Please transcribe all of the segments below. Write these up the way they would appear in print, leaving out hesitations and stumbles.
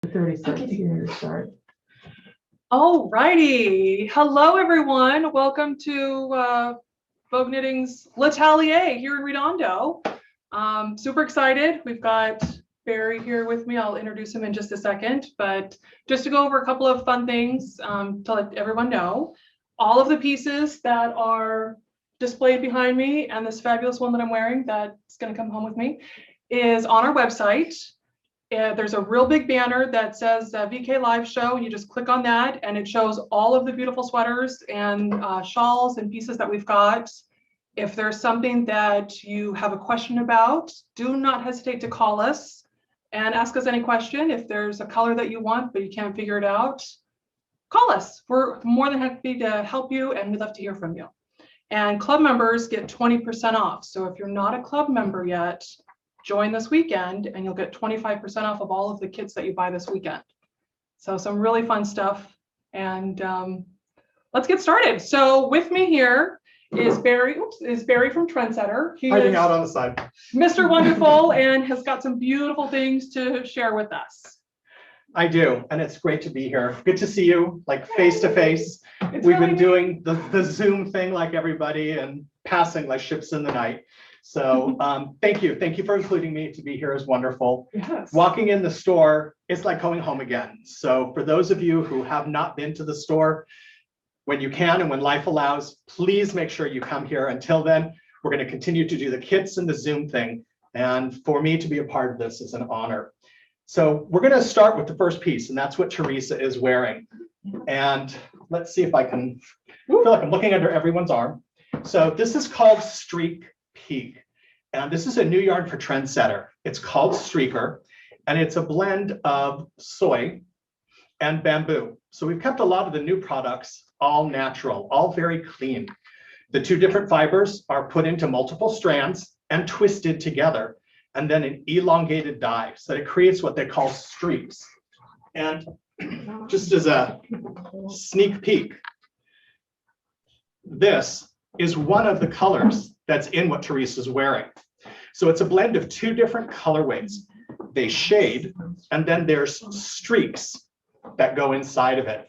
36 here to start. All righty. Hello, everyone. Welcome to Vogue Knitting's L'Atelier here in Redondo. Super excited. We've got Barry here with me. I'll introduce him in just a second, but just to go over a couple of fun things to let everyone know, all of the pieces that are displayed behind me and this fabulous one that I'm wearing that's going to come home with me is on our website. There's a real big banner that says VKLIVE show, and you just click on that and it shows all of the beautiful sweaters and shawls and pieces that we've got. If there's something that you have a question about, do not hesitate to call us and ask us any question. If there's a color that you want but you can't figure it out, call us. We're more than happy to help you, and we'd love to hear from you. And club members get 20% off. So if you're not a club member yet, join this weekend and you'll get 25% off of all of the kits that you buy this weekend. So some really fun stuff. And let's get started. So with me here is Barry. Is Barry from Trendsetter. He hiding is out on the side. Mr. Wonderful and has got some beautiful things to share with us. I do, and it's great to be here. Good to see you, like face to face. We've been doing the Zoom thing like everybody and passing like ships in the night. So thank you for including me. To be here is wonderful. Yes. Walking in the store is like going home again. So for those of you who have not been to the store, when you can and when life allows, please make sure you come here. Until then, we're going to continue to do the kits and the Zoom thing. And for me to be a part of this is an honor. So we're going to start with the first piece, and that's what Teresa is wearing. And let's see if I can, I feel like I'm looking under everyone's arm. So this is called Streak Peak. And this is a new yarn for Trendsetter. It's called Streaker, and it's a blend of soy and bamboo. So we've kept a lot of the new products all natural, all very clean. The two different fibers are put into multiple strands and twisted together, and then an elongated dye. So it creates what they call streaks. And just as a sneak peek, this is one of the colors that's in what Teresa's wearing. So it's a blend of two different colorways. They shade, and then there's streaks that go inside of it.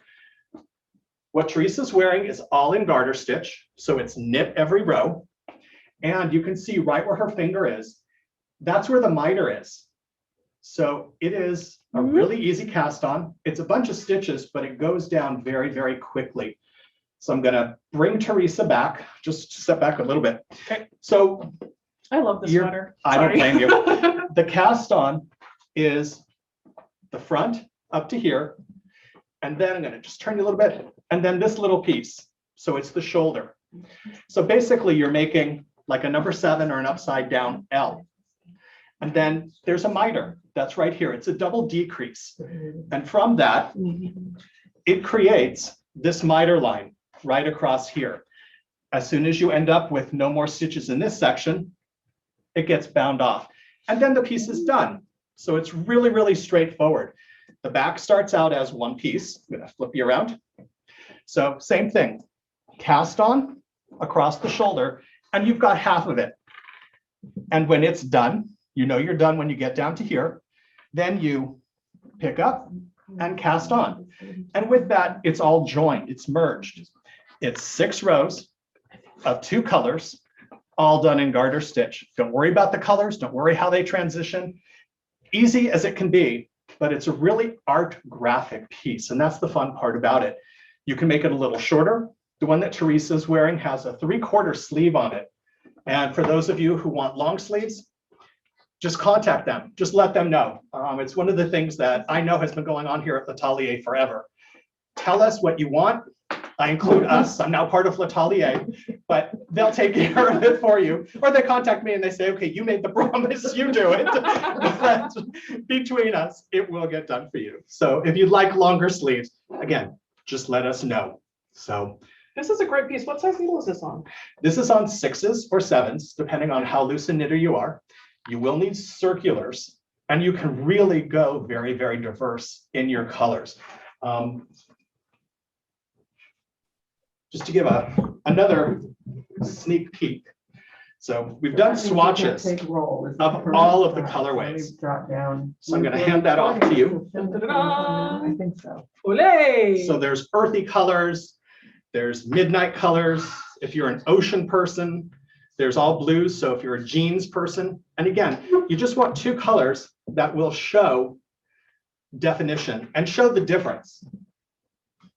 What Teresa's wearing is all in garter stitch, so it's knit every row. And you can see right where her finger is, that's where the miter is. So it is a really easy cast on. It's a bunch of stitches, but it goes down very, very quickly. So I'm gonna bring Teresa back, just step back a little bit. Okay. So I love this sweater. I don't blame you. The cast on is the front up to here. And then I'm gonna just turn you a little bit. And then this little piece. So it's the shoulder. So basically you're making like a number 7 or an upside down L. And then there's a miter that's right here. It's a double decrease. And from that, it creates this miter line right across here. As soon as you end up with no more stitches in this section, it gets bound off. And then the piece is done. So it's really, really straightforward. The back starts out as one piece. I'm gonna flip you around. So same thing, cast on across the shoulder, and you've got half of it. And when it's done, you know you're done when you get down to here, then you pick up and cast on. And with that, it's all joined, it's merged. It's 6 rows of 2 colors, all done in garter stitch. Don't worry about the colors, don't worry how they transition. Easy as it can be, but it's a really art graphic piece, and that's the fun part about it. You can make it a little shorter. The one that Teresa's wearing has a 3/4 sleeve on it. And for those of you who want long sleeves, just contact them, just let them know. It's one of the things that I know has been going on here at L'Atelier forever. Tell us what you want. I include us, I'm now part of L'Atelier, but they'll take care of it for you. Or they contact me and they say, okay, you made the promise, you do it. But between us, it will get done for you. So if you'd like longer sleeves, again, just let us know. So This is a great piece. What size needle is this on? this is on 6s or 7s, depending on how loose a knitter you are. You will need circulars, and you can really go very, very diverse in your colors. Just to give another sneak peek. So we've done swatches of all of the colorways. So I'm going to hand that off to you. I think so. Olé! So there's earthy colors, there's midnight colors. If you're an ocean person, there's all blues. So if you're a jeans person, and again, you just want two colors that will show definition and show the difference.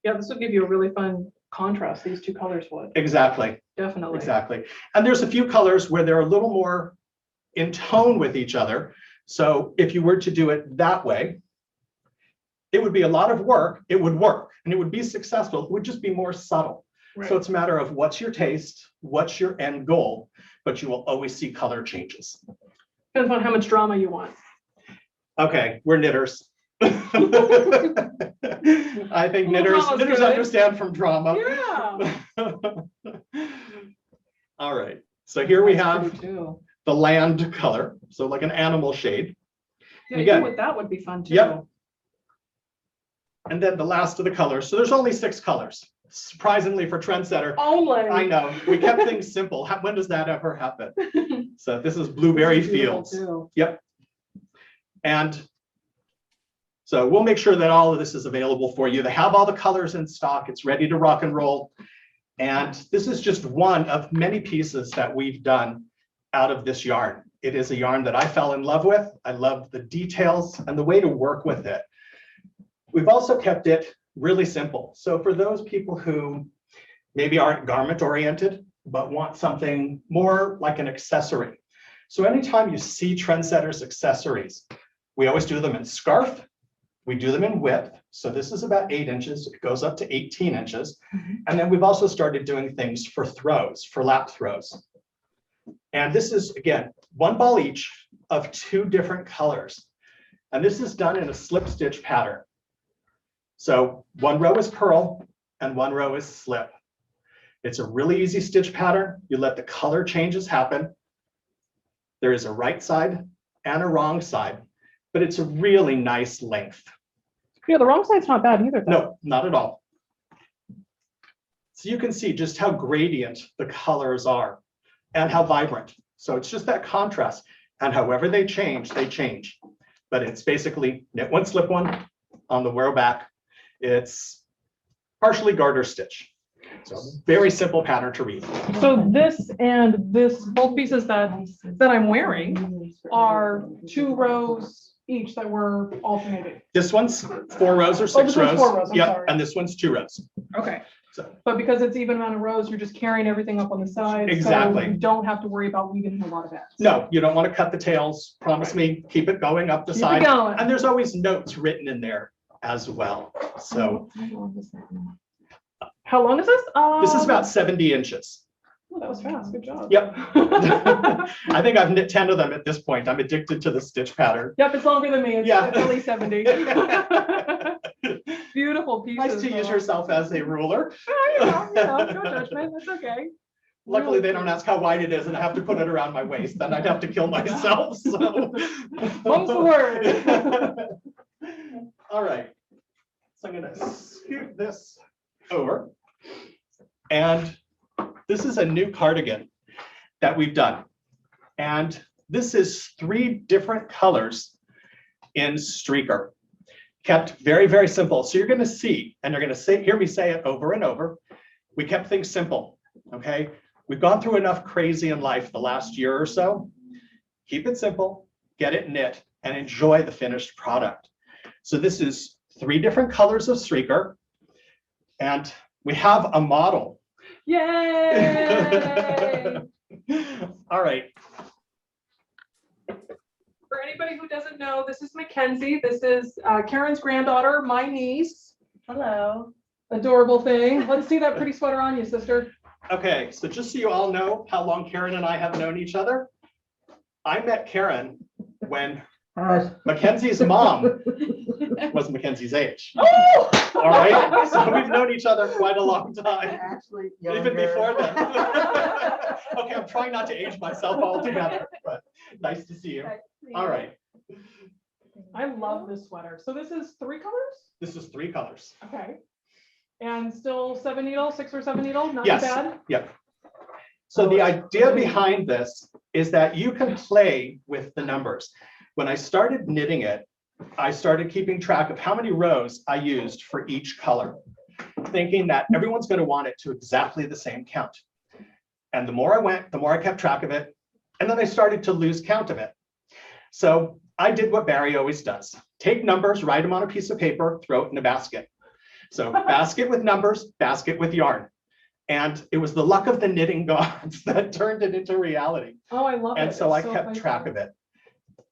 Yeah, this would give you a really fun contrast. These two colors would. Exactly, Definitely. exactly. And there's a few colors where they're a little more in tone with each other. So if you were to do it that way, it would be a lot of work. It would work and it would be successful. It would just be more subtle. Right. So it's a matter of what's your taste, what's your end goal, but you will always see color changes. Depends on how much drama you want. Okay, we're knitters. I think Well, knitters drama's good. understand from drama. Yeah. All right, so here we have Pretty too. the land color, so like an animal shade. Yeah, Again. you would, that would be fun too. Yep. And then the last of the colors. So there's only 6 colors, surprisingly for Trendsetter. Only. I know, we kept things simple. When does that ever happen? So this is Blueberry This is beautiful, Fields. too. Yep. And so we'll make sure that all of this is available for you. They have all the colors in stock. It's ready to rock and roll. And this is just one of many pieces that we've done out of this yarn. It is a yarn that I fell in love with. I love the details and the way to work with it. We've also kept it really simple. So for those people who maybe aren't garment oriented, but want something more like an accessory. So anytime you see Trendsetter's accessories, we always do them in scarf. We do them in width. So this is about 8 inches. It goes up to 18 inches. And then we've also started doing things for throws, for lap throws. And this is, again, 1 ball each of 2 different colors. And this is done in a slip stitch pattern. So 1 row is purl and 1 row is slip. It's a really easy stitch pattern. You let the color changes happen. There is a right side and a wrong side, but it's a really nice length. Yeah, the wrong side's not bad either. Though. No, not at all. So you can see just how gradient the colors are and how vibrant. So it's just that contrast, and however they change, they change. But it's basically knit 1, slip 1 on the row back. It's partially garter stitch. So very simple pattern to read. So this and this, both pieces that I'm wearing are 2 rows each that were alternating. This one's 4 rows or 6 this one's rows. 4 rows, I'm Yep, sorry. and this one's 2 rows. Okay. So But because it's even amount of rows, you're just carrying everything up on the side. Exactly. So you don't have to worry about weaving a lot of ends. no, you don't want to cut the tails. Promise me, keep it going up the Keep side. it going. And there's always notes written in there as well. So How long is this? this is about 70 inches. Oh, that was fast. Good job. Yep. I think I've knit 10 of them at this point. I'm addicted to the stitch pattern. Yep, it's longer than me. It's, Yeah. it's at least 70. Beautiful pieces. Nice to use though. yourself as a ruler. No judgment. That's okay. Luckily, they don't ask how wide it is and I have to put it around my waist. Then I'd have to kill myself. So. Mum's the word. All right. So I'm going to scoot this over. And this is a new cardigan that we've done. And this is 3 different colors in streaker. Kept very, very simple. So you're going to see, and you're going to hear me say it over and over. We kept things simple. Okay. We've gone through enough crazy in life the last year or so. Keep it simple, get it knit, and enjoy the finished product. So this is 3 different colors of streaker. And we have a model. Yay! All right. For anybody who doesn't know, this is Mackenzie. This is Karen's granddaughter, my niece. Hello. Adorable thing. Let's see that pretty sweater on you, sister. Okay, so just so you all know how long Karen and I have known each other, I met Karen when Mackenzie's mom was Mackenzie's age. Oh! All right, so we've known each other quite a long time, Actually, even before then. Okay, I'm trying not to age myself altogether, but nice to see you. All right, I love this sweater. So this is 3 colors? this is 3 colors. Okay. And still 7 needle, 6 or 7 needle, not Yes. too bad. Yep. So the idea behind this is that you can play with the numbers. When I started knitting it, I started keeping track of how many rows I used for each color, thinking that everyone's going to want it to exactly the same count. And the more I went, the more I kept track of it. And then I started to lose count of it. So I did what Barry always does. Take numbers, write them on a piece of paper, throw it in a basket. So basket with numbers, basket with yarn. And it was the luck of the knitting gods that turned it into reality. Oh, I love it. And so I It's kept track of it.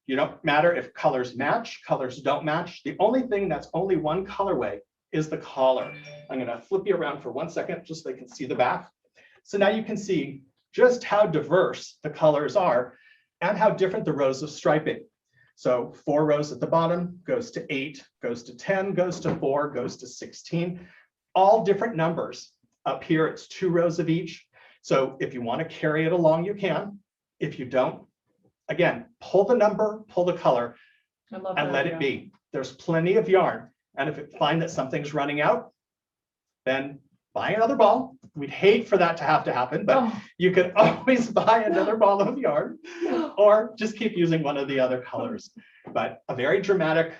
You don't matter if colors match, colors don't match. The only thing that's only one colorway is the collar. I'm going to flip you around for 1 second just so they can see the back. So now you can see just how diverse the colors are and how different the rows of striping. So 4 rows at the bottom goes to 8, goes to 10, goes to 4, goes to 16, all different numbers. Up here, it's 2 rows of each. So if you want to carry it along, you can. If you don't, again, pull the number, pull the color, and let it be. There's plenty of yarn. And if you find that something's running out, then buy another ball. We'd hate for that to happen, but you could always buy another ball of yarn or just keep using one of the other colors. But a very dramatic,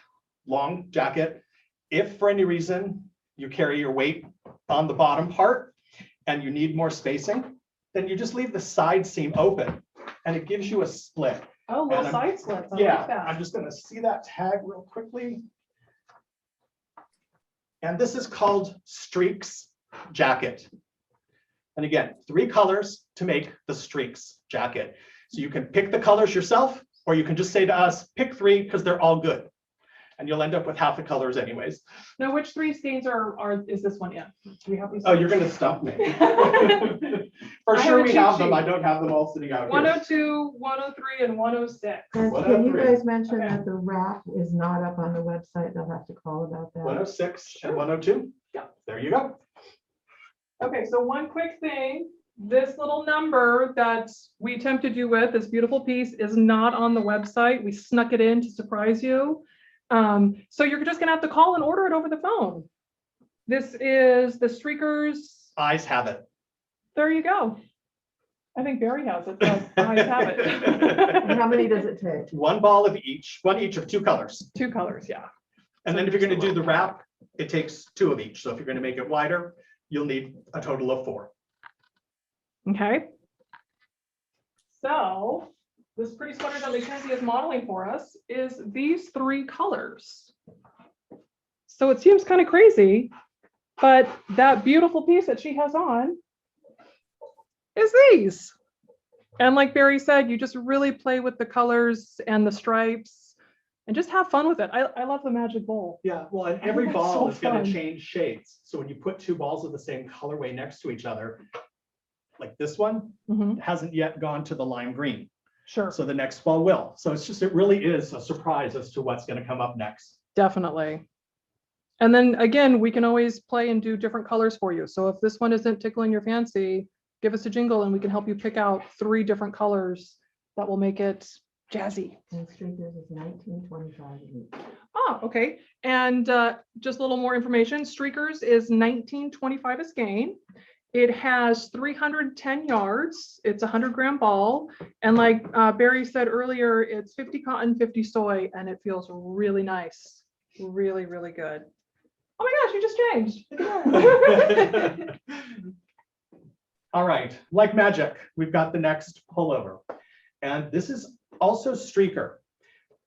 long jacket. If for any reason you carry your weight on the bottom part and you need more spacing, then you just leave the side seam open and it gives you a split. Oh, little side slits. I Yeah, like that. I'm just going to see that tag real quickly. And this is called Streaks Jacket. And again, 3 colors to make the Streaks jacket. So you can pick the colors yourself, or you can just say to us, pick 3 because they're all good. And you'll end up with half the colors anyways. Now, which 3 skeins is this one in? Do we have these? Oh, you're going to stump me. For I sure have a we cheat have them. sheet. I don't have them all sitting out here. 102, 103, and 106. And What can up, you Rick? guys mention Okay. that the wrap is not up on the website? They'll have to call about that. 106 and 102. Yeah. There you go. Okay, so one quick thing, this little number that we tempted you with, this beautiful piece, is not on the website. We snuck it in to surprise you. So you're just gonna have to call and order it over the phone. This is the Streakers. Eyes have it. There you go. I think Barry has it, but I have it. And how many does it take? 1 ball of each, 1 each of 2 colors. 2 colors, yeah. And then if you're going to do the wrap, it takes 2 of each. So if you're going to make it wider, you'll need a total of 4. Okay. So this pretty sweater that Mackenzie is modeling for us is these 3 colors. So it seems kind of crazy, but that beautiful piece that she has on is these. And like Barry said, you just really play with the colors and the stripes and just have fun with it. I love the magic bowl. Yeah, well, and I every think that's ball so is going fun. to change shades. So when you put 2 balls of the same colorway next to each other, like this one Mhm. hasn't yet gone to the lime green. Sure, So the next ball will. So it's just, it really is a surprise as to what's going to come up next. definitely. And then again, we can always play and do different colors for you. So if this one isn't tickling your fancy, give us a jingle and we can help you pick out 3 different colors that will make it jazzy. And Streakers is 19.25 each. Oh, okay. And just a little more information. Streakers is 19.25 a skein. It has 310 yards. It's a 100-gram ball. And like Barry said earlier, it's 50 cotton, 50 soy, and it feels really nice. Really, really good. Oh my gosh, you just changed. Look at that. All right, like magic, we've got the next pullover. And this is also Streaker.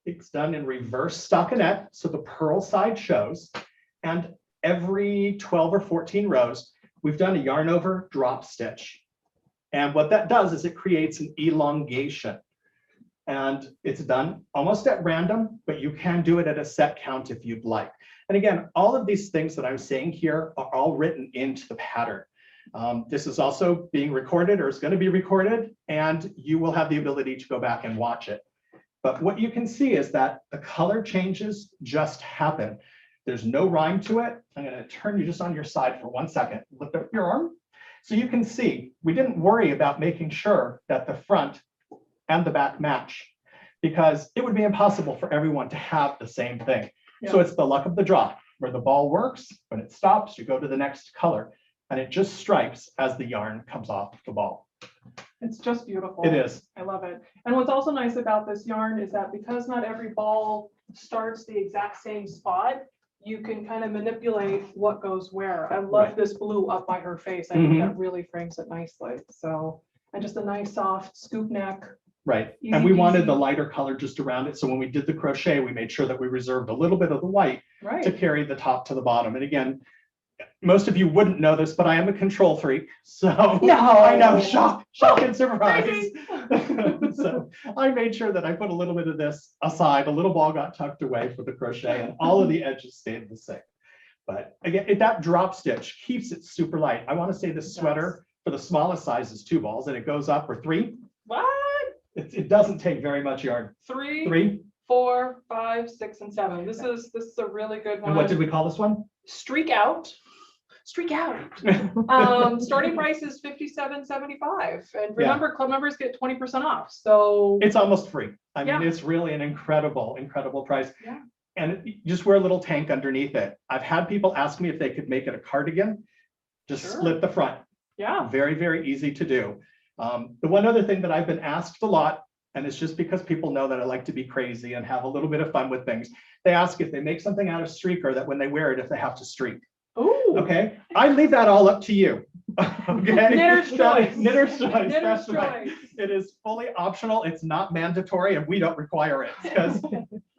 It's done in reverse stockinette, so the purl side shows. And every 12 or 14 rows, we've done a yarn over drop stitch. And what that does is it creates an elongation. And it's done almost at random, but you can do it at a set count if you'd like. And again, all of these things that I'm saying here are all written into the pattern. This is also being recorded or is going to be recorded, and you will have the ability to go back and watch it. But what you can see is that the color changes just happen. There's no rhyme to it. I'm going to turn you just on your side for 1 second. Lift up your arm. So you can see we didn't worry about making sure that the front and the back match, because it would be impossible for everyone to have the same thing. So it's the luck of the draw, where the ball works. When it stops, you go to the next color, and it just stripes as the yarn comes off the ball. It's just beautiful. It is. I love it. And what's also nice about this yarn is that because not every ball starts the exact same spot, you can kind of manipulate what goes where. I love Right. this blue up by her face. I think that really frames it nicely. So, and just a nice soft scoop neck. Right. Easy And we wanted peasy. the lighter color just around it. So when we did the crochet, we made sure that we reserved a little bit of the white to Right. carry the top to the bottom. And again, most of you wouldn't know this, but I am a control freak. So I know, shock and surprise. Crazy. So I made sure that I put a little bit of this aside. A little ball got tucked away for the crochet and all of the edges stayed the same. But again, that drop stitch keeps it super light. I want to say the sweater for the smallest size is 2 balls and it goes up, or 3. What? It doesn't take very much yarn. 3, 3. 4, 5, 6, and 7. This is a really good one. And what did we call this one? Streak out. Streak out. Starting price is $57.75. And remember, club members get 20% off. So It's almost free. I mean, Yeah. it's really an incredible, incredible price. Yeah. And just wear a little tank underneath it. I've had people ask me if they could make it a cardigan. Just Sure. split the front. yeah. Very, very easy to do. The one other thing that I've been asked a lot, and it's just because people know that I like to be crazy and have a little bit of fun with things. They ask if they make something out of streaker, that when they wear it, if they have to streak. Ooh. Okay, I leave that all up to you. Okay. Knitter's choice. Knitter's choice. Knitter's That's right. choice. It is fully optional. It's not mandatory, and we don't require it because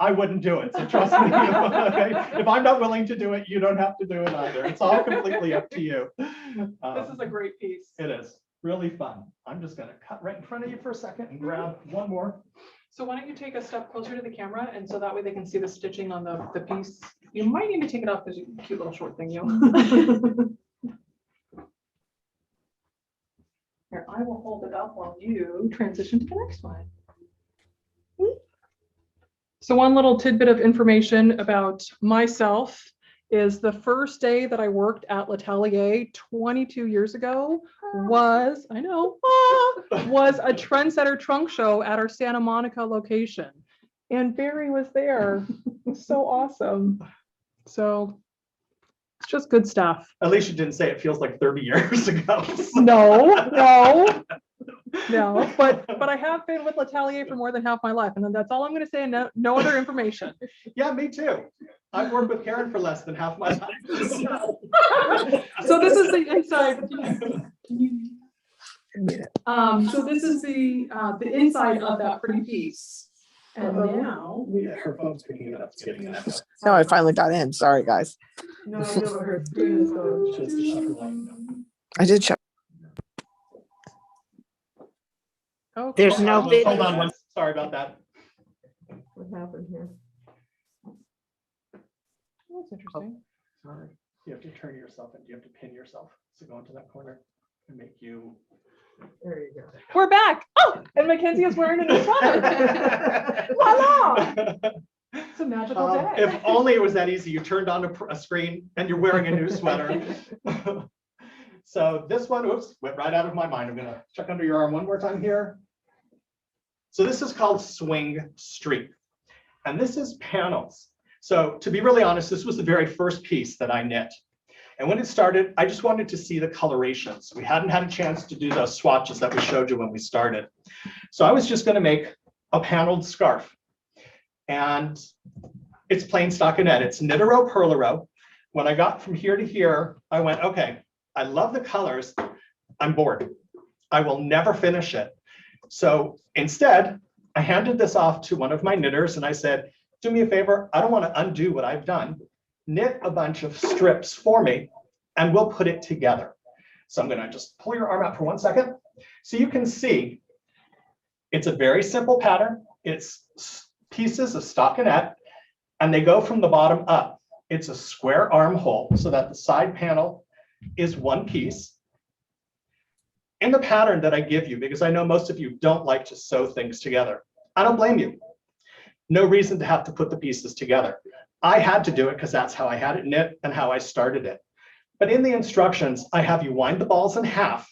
I wouldn't do it. So trust me. Okay? If I'm not willing to do it, you don't have to do it either. It's all completely up to you. This is a great piece. It is really fun. I'm just going to cut right in front of you for a second and grab one more. So why don't you take a step closer to the camera, and so that way they can see the stitching on the piece. You might need to take it off because you cute little short thing, you. Here, I will hold it up while you transition to the next one. So one little tidbit of information about myself is the first day that I worked at L'Atelier 22 years ago was, I know, was a trendsetter trunk show at our Santa Monica location. And Barry was there. So awesome. So it's just good stuff. At least you didn't say it feels like 30 years ago. No, but I have been with L'Atelier for more than half my life, and that's all I'm going to say. And no other information. Yeah, me too. I've worked with Karen for less than half my life. So this is the inside. So this is the inside of that pretty piece. And now, Yeah, her phone's picking it up. It's getting it up. No, I finally got in. Sorry, guys. No, I know what her screen is going. I did check. okay. There's no bid. Hold on, sorry about that. What happened here? That's interesting. Sorry. You have to turn yourself and you have to pin yourself. So go into that corner and make you. There you go. We're back. Oh, and Mackenzie is wearing a new sweater. Voila! It's a magical day. If only it was that easy. You turned on a screen and you're wearing a new sweater. So this one, oops, went right out of my mind. I'm gonna check under your arm one more time here. So this is called Swing Streak. And this is panels. So to be really honest, this was the very first piece that I knit. And when it started, I just wanted to see the colorations. We hadn't had a chance to do those swatches that we showed you when we started. So I was just gonna make a paneled scarf. And it's plain stockinette. It's knit a row, purl a row. When I got from here to here, I went, okay, I love the colors. I'm bored. I will never finish it. So instead, I handed this off to one of my knitters and I said, do me a favor. I don't want to undo what I've done. Knit a bunch of strips for me and we'll put it together. So I'm going to just pull your arm out for 1 second. So you can see it's a very simple pattern. It's pieces of stockinette and they go from the bottom up. It's a square armhole so that the side panel is one piece. In the pattern that I give you, because I know most of you don't like to sew things together, I don't blame you. No reason to have to put the pieces together. I had to do it because that's how I had it knit and how I started it. But in the instructions, I have you wind the balls in half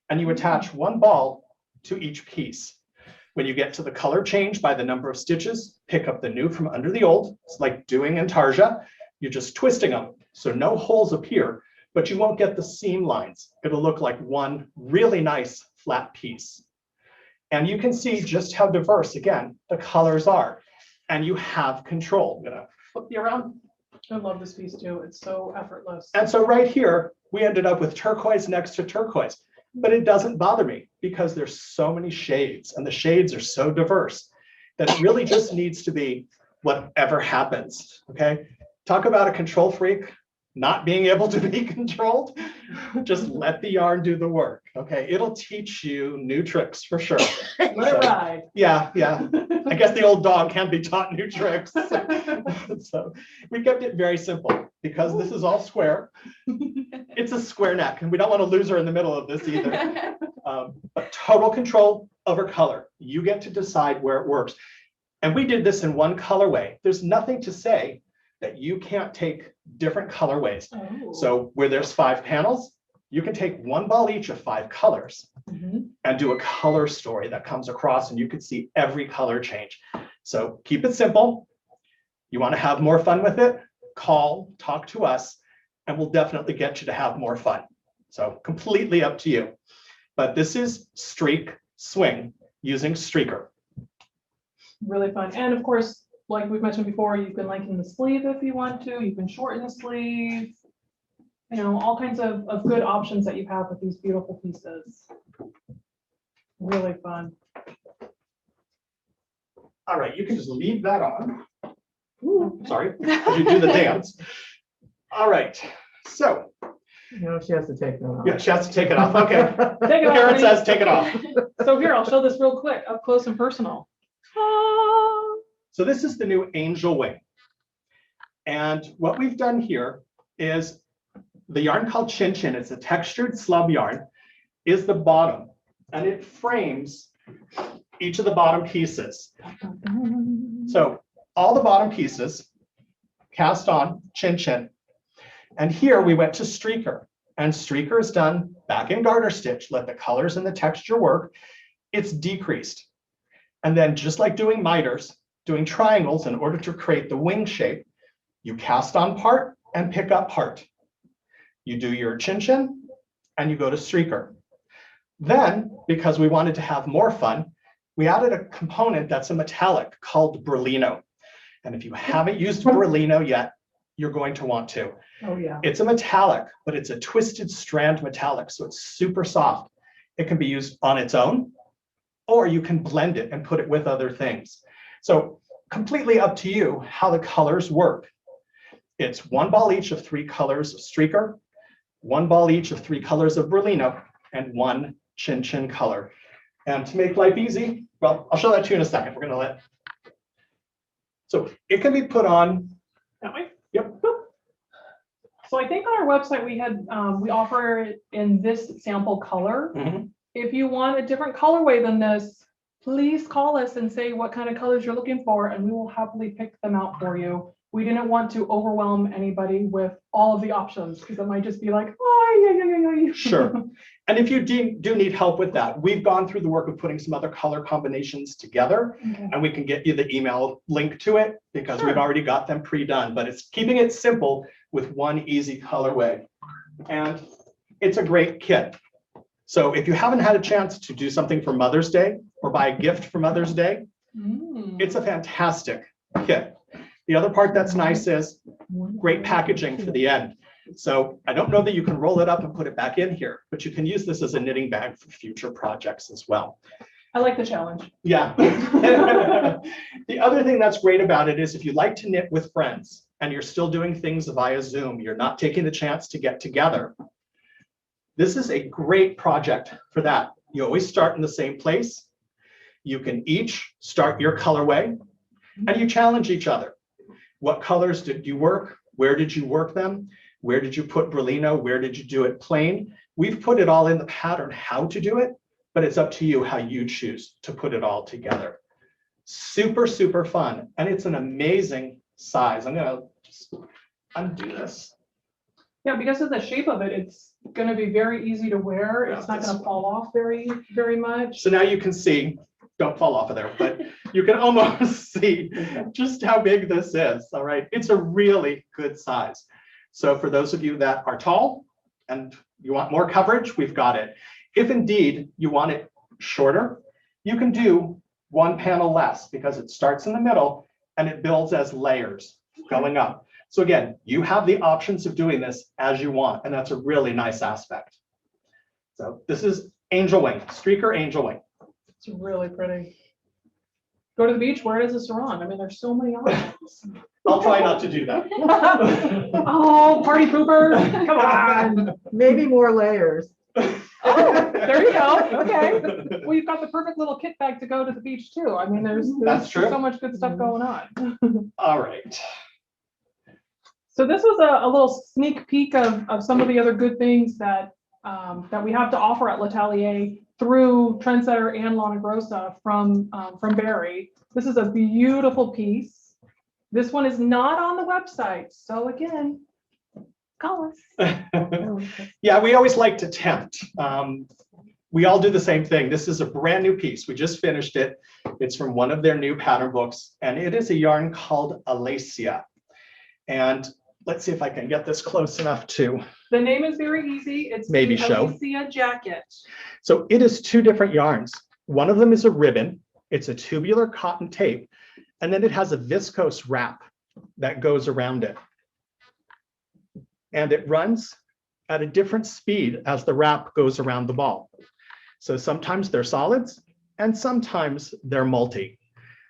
and you attach one ball to each piece. When you get to the color change by the number of stitches, pick up the new from under the old. It's like doing intarsia. You're just twisting them. So no holes appear, but you won't get the seam lines. It'll look like one really nice flat piece. And you can see just how diverse, again, the colors are. And you have control. I'm gonna flip you around. I love this piece too. It's so effortless. And so right here, we ended up with turquoise next to turquoise. But it doesn't bother me because there's so many shades and the shades are so diverse that it really just needs to be whatever happens, okay? Talk about a control freak not being able to be controlled. Just let the yarn do the work, okay? It'll teach you new tricks for sure. Let it ride. Yeah. I guess the old dog can be taught new tricks. So we kept it very simple because this is all square. It's a square neck and we don't want to lose her in the middle of this either. But total control over color. You get to decide where it works. And we did this in one colorway. There's nothing to say that you can't take different colorways. Oh. So where there's 5 panels, you can take one ball each of 5 colors and do a color story that comes across and you can see every color change. So keep it simple. You want to have more fun with it? Call, talk to us, and we'll definitely get you to have more fun. So completely up to you. But this is streak swing using streaker. Really fun. And of course, like we've mentioned before, you can lengthen the sleeve if you want to. You can shorten the sleeve. You know, all kinds of good options that you have with these beautiful pieces. Really fun. All right, you can just leave that on. Ooh. Sorry, as you do the dance. All right, so No, she has to take that off. yeah, she has to take it off. Okay, Take it off, Karen honey. says take it off. So here, I'll show this real quick, up close and personal. Ah. So this is the new angel wing. And what we've done here is the yarn called Chin Chin. It's a textured slub yarn, is the bottom, and it frames each of the bottom pieces. So all the bottom pieces cast on Chin Chin. And here we went to streaker, and streaker is done back in garter stitch. Let the colors and the texture work. It's decreased. And then just like doing miters, doing triangles in order to create the wing shape, you cast on part and pick up part. You do your Chin Chin and you go to streaker. Then, because we wanted to have more fun, we added a component that's a metallic called Berlino. And if you haven't used Berlino yet, you're going to want to. Oh, yeah. It's a metallic, but it's a twisted strand metallic, so it's super soft. It can be used on its own, or you can blend it and put it with other things. So completely up to you how the colors work. It's 1 ball each of 3 colors of streaker, 1 ball each of 3 colors of Berlino, and 1 Chin Chin color. And to make life easy, well, I'll show that to you in a second. We're going to so it can be put on. That way? Yep. So I think on our website, we had, we offer it in this sample color. Mhm. If you want a different colorway than this, please call us and say what kind of colors you're looking for, and we will happily pick them out for you. We didn't want to overwhelm anybody with all of the options because it might just be like, oh, yeah. Sure. And if you do need help with that, we've gone through the work of putting some other color combinations together, Okay. and we can get you the email link to it because Sure. we've already got them pre-done, but it's keeping it simple with one easy colorway. And it's a great kit. So if you haven't had a chance to do something for Mother's Day or buy a gift for Mother's Day, it's a fantastic kit. The other part that's nice is great packaging for the end. So I don't know that you can roll it up and put it back in here, but you can use this as a knitting bag for future projects as well. I like the challenge. Yeah. The other thing that's great about it is if you like to knit with friends and you're still doing things via Zoom, you're not taking the chance to get together. This is a great project for that. You always start in the same place. You can each start your colorway and you challenge each other. What colors did you work? Where did you work them? Where did you put Berlino? Where did you do it plain? We've put it all in the pattern how to do it, but it's up to you how you choose to put it all together. Super, super fun. And it's an amazing size. I'm gonna just undo this. Yeah, because of the shape of it, it's going to be very easy to wear. Yeah, It's not this going to fall off very much. So now you can see, don't fall off of there, but you can almost see just how big this is. All right. It's a really good size. So for those of you that are tall and you want more coverage, we've got it. If indeed you want it shorter, you can do one panel less because it starts in the middle and it builds as layers going up. So again, you have the options of doing this as you want, and that's a really nice aspect. So this is angel wing, streaker angel wing. It's really pretty. Go to the beach, wear it as a sarong. I mean, there's so many options. I'll try not to do that. Oh, party pooper, come on. Maybe more layers. Oh, there you go, okay. Well, you've got the perfect little kit bag to go to the beach too. I mean, there's That's true. so much good stuff going on. All right. So this was a little sneak peek of some of the other good things that that we have to offer at L'Atelier through Trendsetter and Lana Grossa from Barry. This is a beautiful piece. This one is not on the website. So again, call us. Yeah, we always like to tempt. We all do the same thing. This is a brand new piece. We just finished it. It's from one of their new pattern books, and it is a yarn called Alacia. And let's see if I can get this close enough to The name is very easy. It's Maybe the show. Alicia jacket. So it is two different yarns. One of them is a ribbon. It's a tubular cotton tape, and then it has a viscose wrap that goes around it. And it runs at a different speed as the wrap goes around the ball. So sometimes they're solids and sometimes they're multi.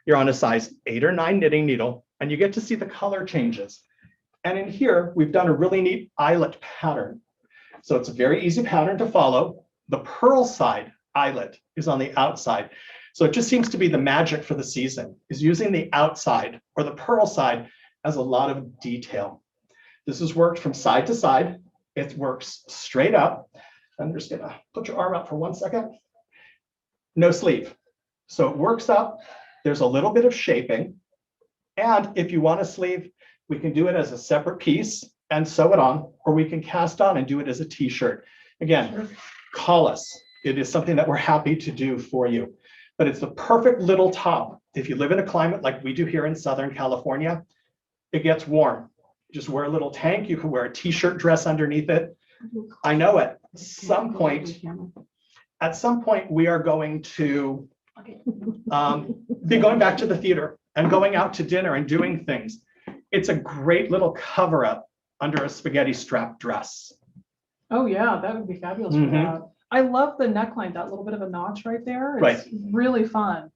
You're on a size 8 or 9 knitting needle, and you get to see the color changes. And in here, we've done a really neat eyelet pattern. So it's a very easy pattern to follow. The purl side eyelet is on the outside. So it just seems to be the magic for the season, is using the outside or the purl side as a lot of detail. This is worked from side to side. It works straight up. I'm just gonna put your arm out for 1 second. No sleeve. So it works up. There's a little bit of shaping. And if you want a sleeve, we can do it as a separate piece and sew it on, or we can cast on and do it as a t-shirt. Again, call us. It is something that we're happy to do for you. But it's the perfect little top. If you live in a climate like we do here in Southern California, it gets warm. Just wear a little tank. You can wear a t-shirt dress underneath it. I know at some point we are going to be going back to the theater and going out to dinner and doing things. It's a great little cover up under a spaghetti strap dress. Oh yeah, that would be fabulous for that. I love the neckline, that little bit of a notch right there. It's really fun.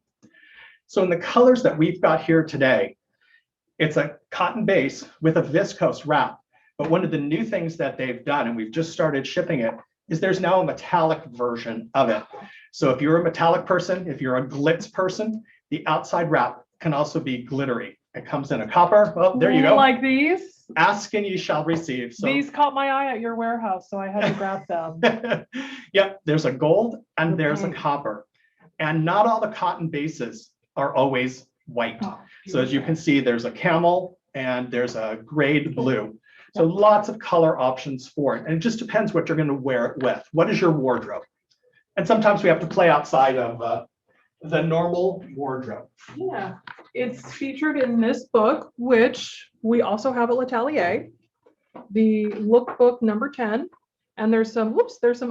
So in the colors that we've got here today, it's a cotton base with a viscose wrap. But one of the new things that they've done, and we've just started shipping it, is there's now a metallic version of it. So if you're a metallic person, if you're a glitz person, the outside wrap can also be glittery. It comes in a copper. Well, there you go. Like these. Ask and you shall receive. So These caught my eye at your warehouse, so I had to grab them. yep, there's a gold and there's a copper. And not all the cotton bases are always white. So as you can see, there's a camel and there's a grade blue. So lots of color options for it. And it just depends what you're going to wear it with. What is your wardrobe? And sometimes we have to play outside of the normal wardrobe. Yeah, it's featured in this book, which we also have at L'Atelier, the lookbook number 10. And there's some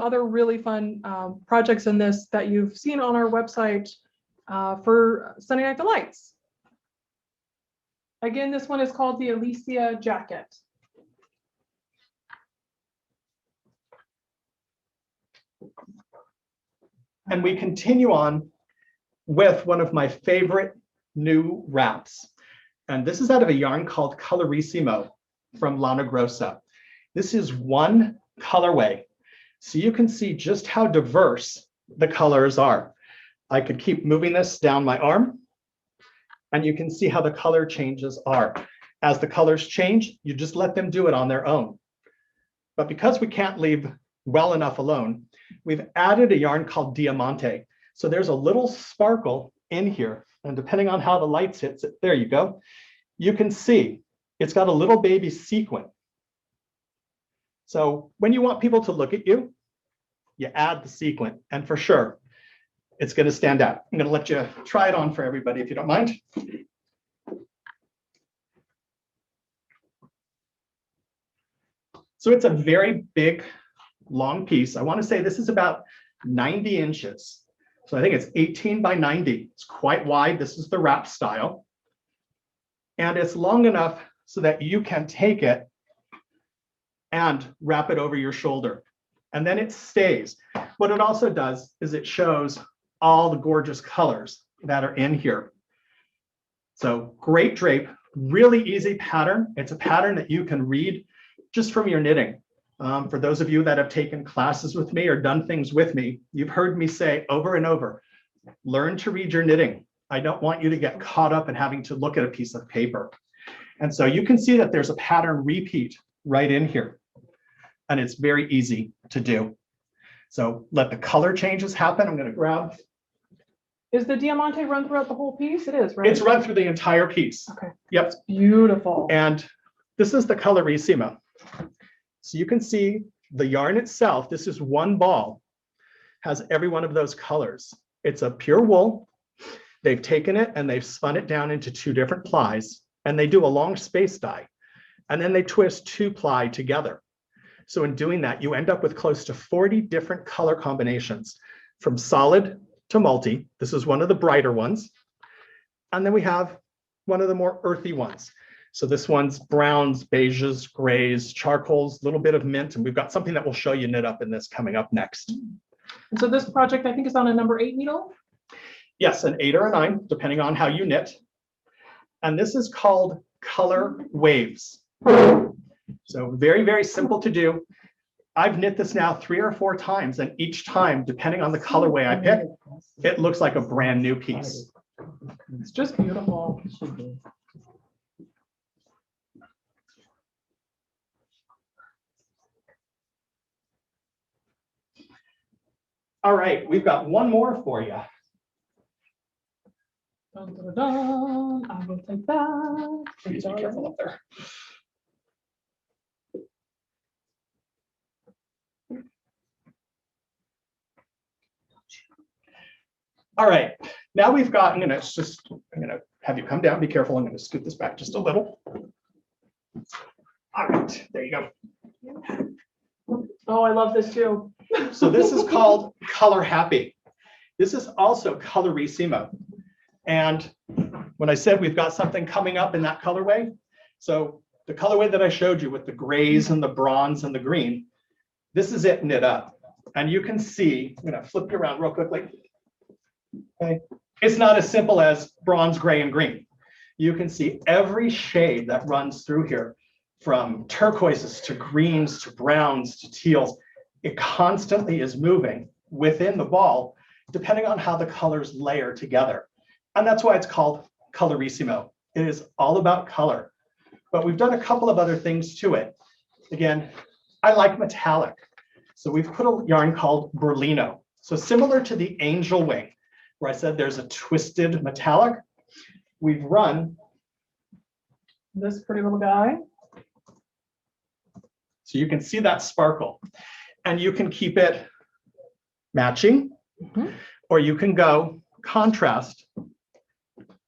other really fun projects in this that you've seen on our website for Sunday Night Delights. Again, this one is called the Alicia jacket. And we continue on with one of my favorite new wraps. And this is out of a yarn called Colorissimo from Lana Grossa. This is one colorway. So you can see just how diverse the colors are. I could keep moving this down my arm and you can see how the color changes are. As the colors change, you just let them do it on their own. But because we can't leave well enough alone, we've added a yarn called Diamante. So there's a little sparkle in here. And depending on how the lights hits it, there you go. You can see it's got a little baby sequin. So when you want people to look at you, you add the sequin. And for sure, it's going to stand out. I'm going to let you try it on for everybody, if you don't mind. So it's a very big, long piece. I want to say this is about 90 inches. So I think it's 18 by 90. It's quite wide. This is the wrap style. And it's long enough so that you can take it and wrap it over your shoulder. And then it stays. What it also does is it shows all the gorgeous colors that are in here. So great drape, really easy pattern. It's a pattern that you can read just from your knitting. For those of you that have taken classes with me or done things with me, you've heard me say over and over, learn to read your knitting. I don't want you to get caught up in having to look at a piece of paper. And so you can see that there's a pattern repeat right in here. And it's very easy to do. So let the color changes happen. I'm going to grab. Is the diamante run throughout the whole piece? It is, right? It's run through the entire piece. Okay. Yep. It's beautiful. And this is the colorissimo. So you can see the yarn itself. This is one ball, has every one of those colors. It's a pure wool. They've taken it and they've spun it down into 2 different plies, and they do a long space dye. And then they twist 2 ply together. So in doing that, you end up with close to 40 different color combinations from solid to multi. This is one of the brighter ones. And then we have one of the more earthy ones. So this one's browns, beiges, grays, charcoals, a little bit of mint. And we've got something that we'll show you knit up in this coming up next. And so this project, I think, is on a number 8 needle. Yes, an 8 or a 9, depending on how you knit. And this is called color waves. So very, very simple to do. I've knit this now 3 or 4 times, and each time, depending on the colorway I pick, it looks like a brand new piece. It's just beautiful. All right, we've got one more for you. Dun, dun, dun. I will take that. Please be careful up there. All right, now we've got, I'm gonna have you come down, be careful, I'm gonna scoot this back just a little. All right, there you go. Oh, I love this too. So this is called Color Happy. This is also colorissimo. And when I said we've got something coming up in that colorway, so the colorway that I showed you with the grays and the bronze and the green, this is it knit up. And you can see, I'm gonna flip it around real quickly. Okay, it's not as simple as bronze, gray, and green. You can see every shade that runs through here, from turquoises to greens to browns to teals. It constantly is moving within the ball, depending on how the colors layer together. And that's why it's called colorissimo. It is all about color. But we've done a couple of other things to it. Again, I like metallic. So we've put a yarn called Berlino. So similar to the angel wing, where I said there's a twisted metallic, we've run This pretty little guy. so you can see that sparkle. And you can keep it matching, or you can go contrast,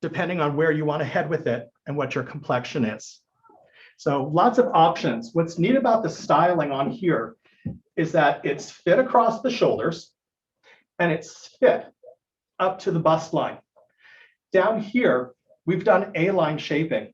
depending on where you want to head with it and what your complexion is. So lots of options. What's neat about the styling on here is that it's fit across the shoulders and it's fit up to the bust line. Down here, we've done A-line shaping.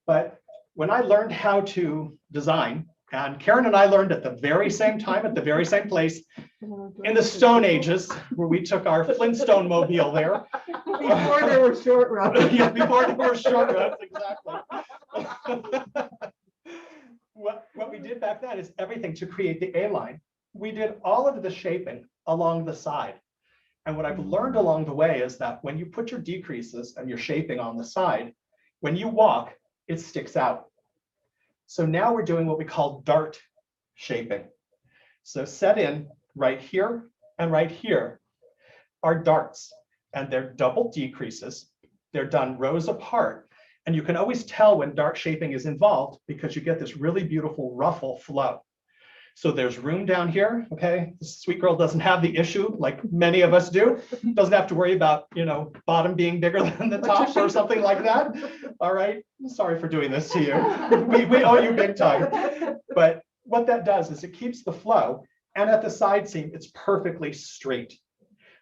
But when I learned how to design, and Karen and I learned at the very same time, at the very same place, in the Stone Ages, where we took our Flintstone mobile there. Before there were short routes. Yeah, before there were short routes, exactly. What we did back then is everything to create the A-line. We did all of the shaping along the side. And what I've learned along the way is that when you put your decreases and your shaping on the side, when you walk, it sticks out. So now we're doing what we call dart shaping. So set in right here and right here are darts, and they're double decreases. They're done rows apart. And you can always tell when dart shaping is involved because you get this really beautiful ruffle flow. So there's room down here, okay? This sweet girl doesn't have the issue like many of us do. Doesn't have to worry about, bottom being bigger than the top or something like that. All right, sorry for doing this to you. We owe you big time. But what that does is it keeps the flow And at the side seam, it's perfectly straight.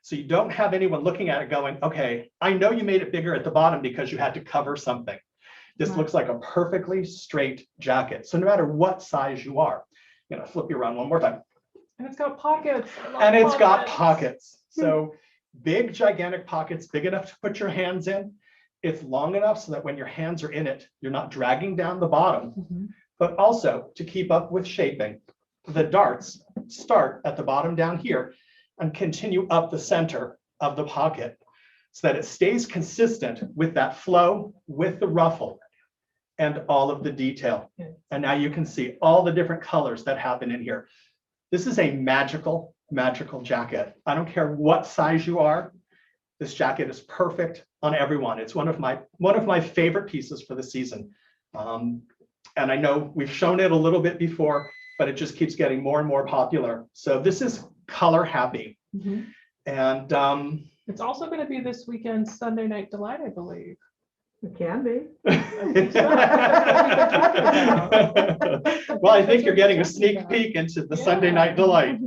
So you don't have anyone looking at it going, okay, I know you made it bigger at the bottom because you had to cover something. This looks like a perfectly straight jacket. So no matter what size you are, flip you around one more time. And it's got pockets. And it's got pockets. So big, gigantic pockets, big enough to put your hands in. It's long enough so that when your hands are in it, you're not dragging down the bottom, but also to keep up with shaping. The darts start at the bottom down here and continue up the center of the pocket so that it stays consistent with that flow, with the ruffle and all of the detail. And now you can see all the different colors that happen in here. This is a magical, magical jacket. I don't care what size you are. This jacket is perfect on everyone. It's one of my favorite pieces for the season. And I know we've shown it a little bit before, but it just keeps getting more and more popular. So this is color happy. And it's also going to be this weekend, Sunday Night Delight, I believe. It can be. Well, I think you're getting a sneak peek into the Sunday Night Delight.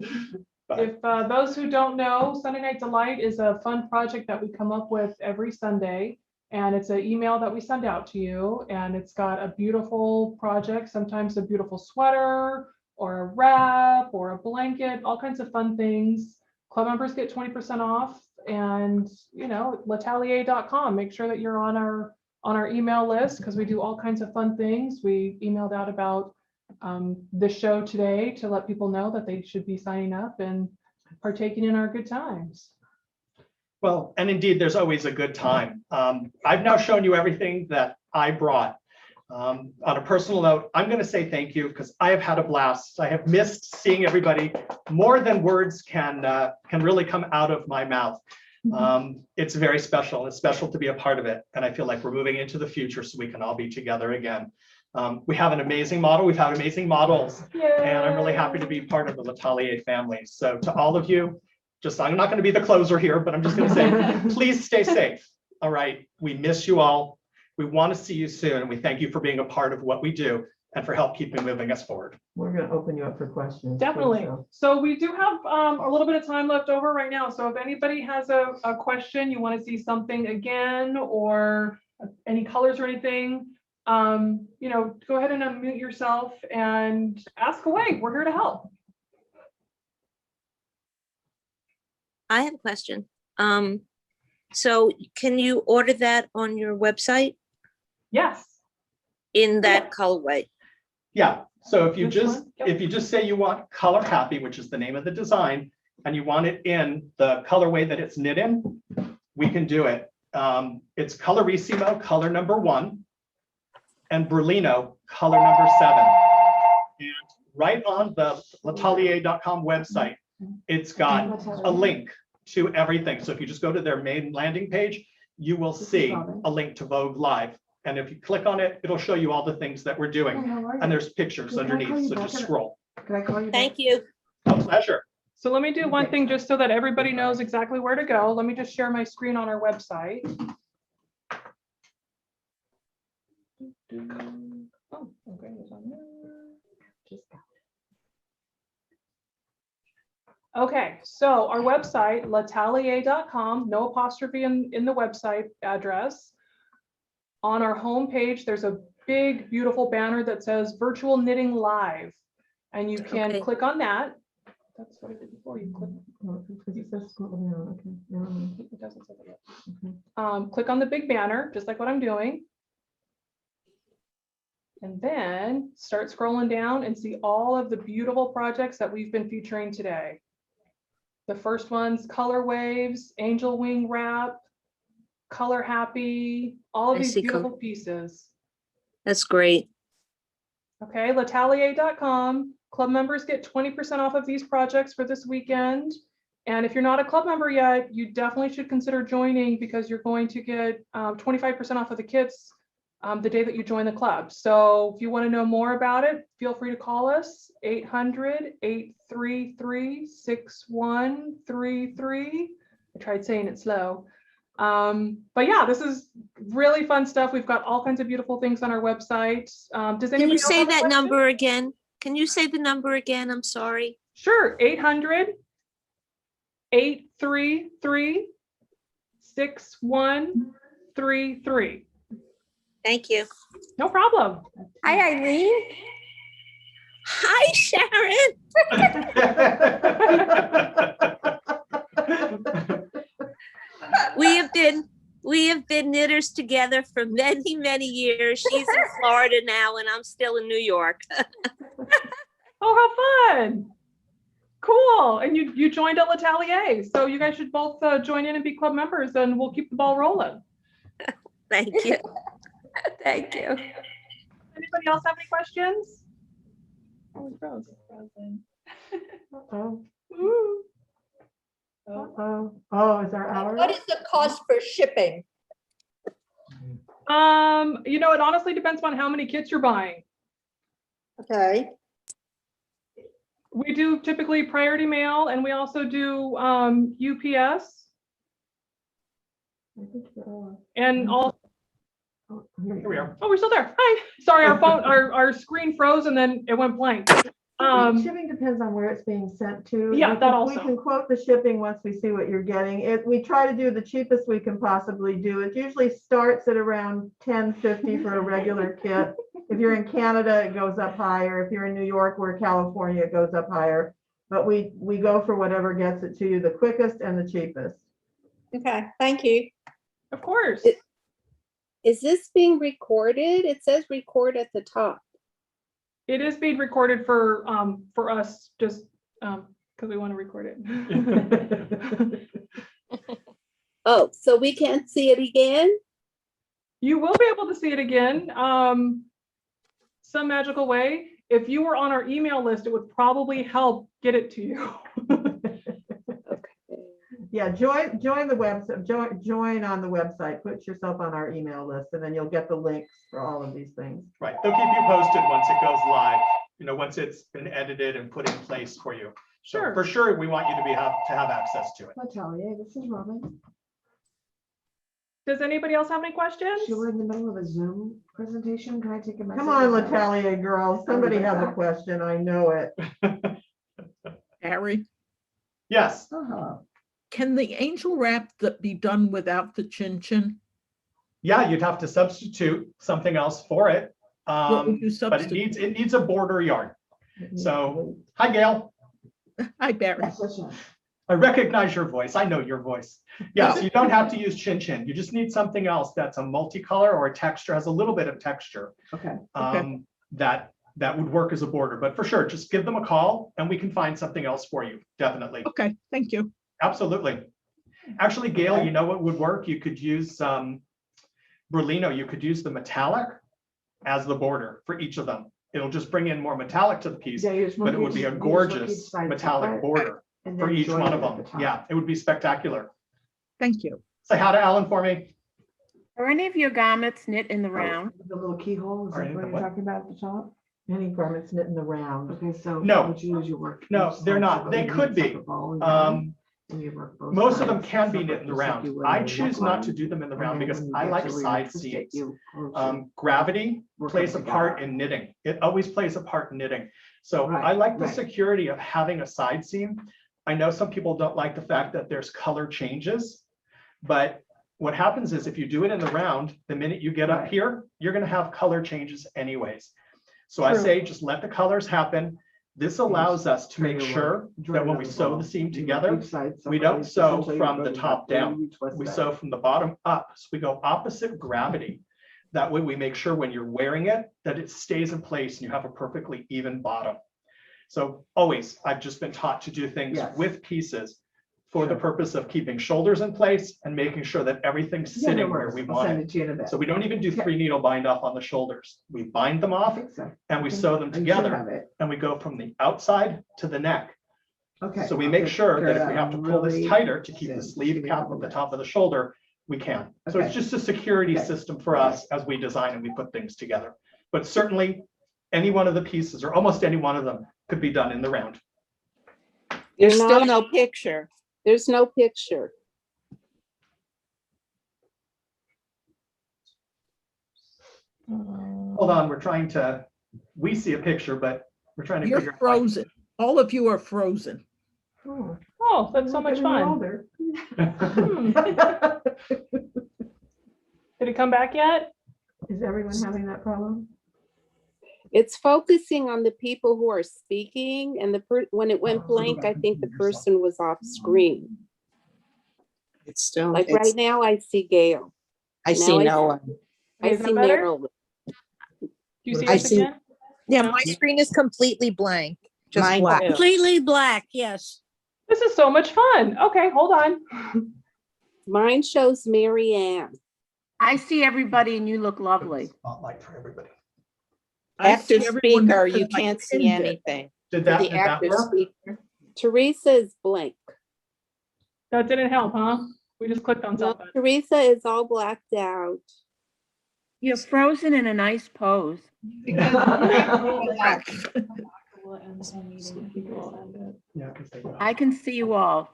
If those who don't know, Sunday Night Delight is a fun project that we come up with every Sunday. And it's an email that we send out to you. And it's got a beautiful project, sometimes a beautiful sweater or a wrap or a blanket, all kinds of fun things. Club members get 20% off. And, letalier.com. Make sure that you're on our email list because we do all kinds of fun things. We emailed out about the show today to let people know that they should be signing up and partaking in our good times. Well, and indeed, there's always a good time. I've now shown you everything that I brought. On a personal note, I'm going to say thank you because I have had a blast. I have missed seeing everybody more than words can really come out of my mouth. It's very special. It's special to be a part of it. And I feel like we're moving into the future so we can all be together again. We have an amazing model. We've had amazing models. Yay. And I'm really happy to be part of the L'Atelier family. So to all of you, I'm not going to be the closer here, but I'm just going to say, please stay safe. All right. We miss you all. We want to see you soon. And we thank you for being a part of what we do and for help keeping moving us forward. We're going to open you up for questions. Definitely. too, So we do have a little bit of time left over right now. So if anybody has a question, you want to see something again or any colors or anything, go ahead and unmute yourself and ask away. We're here to help. I have a question. So can you order that on your website Yes. in that colorway? Yeah. So if you Which just one? Yep. if you just say you want color happy, which is the name of the design, and you want it in the colorway that it's knit in, we can do it. It's Colorissimo, color number 1, and Berlino, color number 7. And right on the L'Atelier.com website, it's got a link to everything. So if you just go to their main landing page, you will see a link to Vogue Live. And if you click on it, it'll show you all the things that we're doing. And there's pictures underneath, so just scroll. Can I call you? Thank you. A pleasure. So let me do one thing just so that everybody knows exactly where to go. Let me just share my screen on our website. Oh, okay, it's on there. Okay, so our website, L'Atelier.com, no apostrophe in the website address. On our homepage, there's a big, beautiful banner that says Virtual Knitting Live. And you can Okay. click on that. That's what I did before. You click. Because it says scroll down, okay, never mind. It doesn't say that yet. Okay. Click on the big banner, just like what I'm doing. And then start scrolling down and see all of the beautiful projects that we've been featuring today. The first one's Color Waves, Angel Wing Wrap, Color Happy, all of I these see beautiful pieces. That's great. Okay, L'Atelier.com. Club members get 20% off of these projects for this weekend. And if you're not a club member yet, you definitely should consider joining because you're going to get 25% off of the kits the day that you join the club. So if you want to know more about it, feel free to call us 800-833-6133. I tried saying it slow. But yeah, this is really fun stuff. We've got all kinds of beautiful things on our website. Does Can anybody you else say have a that question? number again? Can you say the number again? I'm sorry. Sure, 800-833-6133. Thank you. No problem. Hi, Irene. Hi, Sharon. We have been knitters together for many, many years. She's in Florida now, and I'm still in New York. Oh, how fun. Cool. And you joined at L'Atelier. So you guys should both join in and be club members, and we'll keep the ball rolling. Thank you. Thank you. Anybody else have any questions? Oh, it froze. Uh-oh. Ooh. Uh-oh. Oh, is our hour? What is the cost for shipping? It honestly depends on how many kits you're buying. Okay. We do typically priority mail, and we also do UPS, I think so. and all. Oh, here Here we are. Oh, we're still there. Hi. Sorry, our phone, our screen froze, and then it went blank. Shipping depends on where it's being sent to. Yeah, We that can- also. We can quote the shipping once we see what you're getting. We try to do the cheapest we can possibly do. It usually starts at around $10.50 for a regular kit. If you're in Canada, it goes up higher. If you're in New York or California, it goes up higher. But we go for whatever gets it to you the quickest and the cheapest. Okay, thank you. Of course. Is this being recorded? It says record at the top. It is being recorded for us, just because we want to record it. Oh, so we can't see it again? You will be able to see it again some magical way. If you were on our email list, it would probably help get it to you. Yeah, join the website, join on the website, put yourself on our email list, and then you'll get the links for all of these things. Right, they'll keep you posted once it goes live, once it's been edited and put in place for you. So Sure. for sure, we want you to have access to it. Natalia, this is Robin. Does anybody else have any questions? We're in the middle of a Zoom presentation. Can I take a message? Come on, L'Atelier girls, somebody has a question, I know it. Harry, Yes, Oh, hello. can the angel wrap be done without the chin-chin? yeah, you'd have to substitute something else for it. What would you But substitute? it needs a border yarn. So, hi Gail, Hi, Barry. Yes, yes, yes. I recognize your voice. I know your voice. Yes, you don't have to use chin chin. You just need something else that's a multicolor or a texture, has a little bit of texture. Okay. That would work as a border, but for sure, just give them a call and we can find something else for you, definitely. Okay, thank you. Absolutely. Actually, Gail, you know what would work? You could use Berlino, you could use the metallic as the border for each of them. It'll just bring in more metallic to the piece, Yeah, you just but want it to would be a use- gorgeous each side metallic separate, border and for then each join one it of at them. the top. Yeah, it would be spectacular. Thank you. Say hi to Alan for me. Are any of your garments knit in the round? The little keyhole, is Or that anything what you're what? talking about at the top? Any garments knit in the round. Okay, so. No. Would you use your work? No, each they're side not. separately, They and could then be. separate ball and yarn, and you work both Most of them sides can be separate, knit in the just like round. you would I in a choose not neckline. to do them in the And round then because when you I get like to where you side twist it, seams. you close Gravity Work plays a them part together. in knitting. It always plays a part in knitting. So Right, I like the right. security of having a side seam. I know some people don't like the fact that there's color changes, but what happens is if you do it in the round, the minute you get up Right. here, you're gonna have color changes anyways. So I True. say, just let the colors happen. This allows us to turn make your sure work, join that it when on we the sew ball. the seam You work together, each side we separately, don't sew essentially from you the go top that way, down. you twist We that. sew from the bottom up. So we go opposite gravity. That way we make sure when you're wearing it, that it stays in place and you have a perfectly even bottom. So always, I've just been taught to do things Yes. with pieces for the Sure. purpose of keeping shoulders in place and making sure that everything's Yeah, no sitting where worries. we I'll want send it. it to you in a bit. So we don't even do Okay. 3-needle bind off on the shoulders. We bind them I off think so. and we Okay. sew them You should together have it. and we go from the outside to the neck. Okay. So we I'll make take sure care that of if we have to pull this really tighter to keep soon. the Just sleeve give me a cap couple at the minutes. top of the shoulder, we can. So it's Okay. just a security Okay. system for us as we design and we put things together. But certainly, any one of the pieces or almost any one of them could be done in the round. There's still no picture. There's no picture. Hold on, we see a picture, but we're trying to You're figure out. frozen. All of you are frozen. Oh, Oh, that's so much getting fun. older. Did it come back yet? Is everyone having that problem? It's focusing on the people who are speaking, and when it went blank, I think the person was off screen. It's still, Like right now, I see Gail. I see now no one. I Is that see better? Marilyn. Do you see I us see- again? Yeah, No? my screen is completely blank, just Mine black. too. Completely black, yes. This is so much fun. Okay, hold on. Mine shows Mary Ann. I see everybody and you look lovely. Spotlight for everybody. I see Active everyone speaker, because you I can't see pinned it. anything. Did For that, the did that active work? speaker. Teresa is blank. That didn't help, huh? We just clicked on No, something. Teresa is all blacked out. You're frozen in a nice pose. Black. Yeah, 'cause they go. I can see you all.